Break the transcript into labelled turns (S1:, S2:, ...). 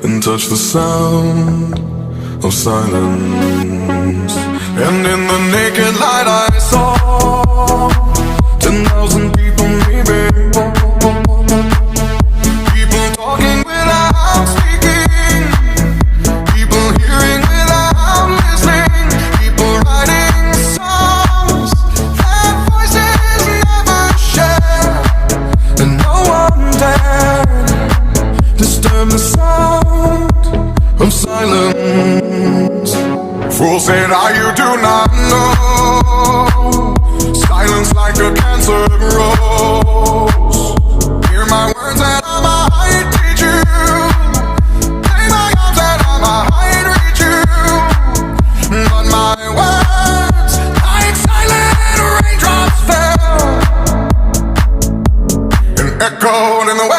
S1: and touch the sound of silence. And in the naked light I saw 10,000 people, maybe. People talking without speaking, people hearing without listening, people writing songs that voices never share, and no one dared disturb the sound of silence. Fool said, you do not know. Silence like a cancer grows.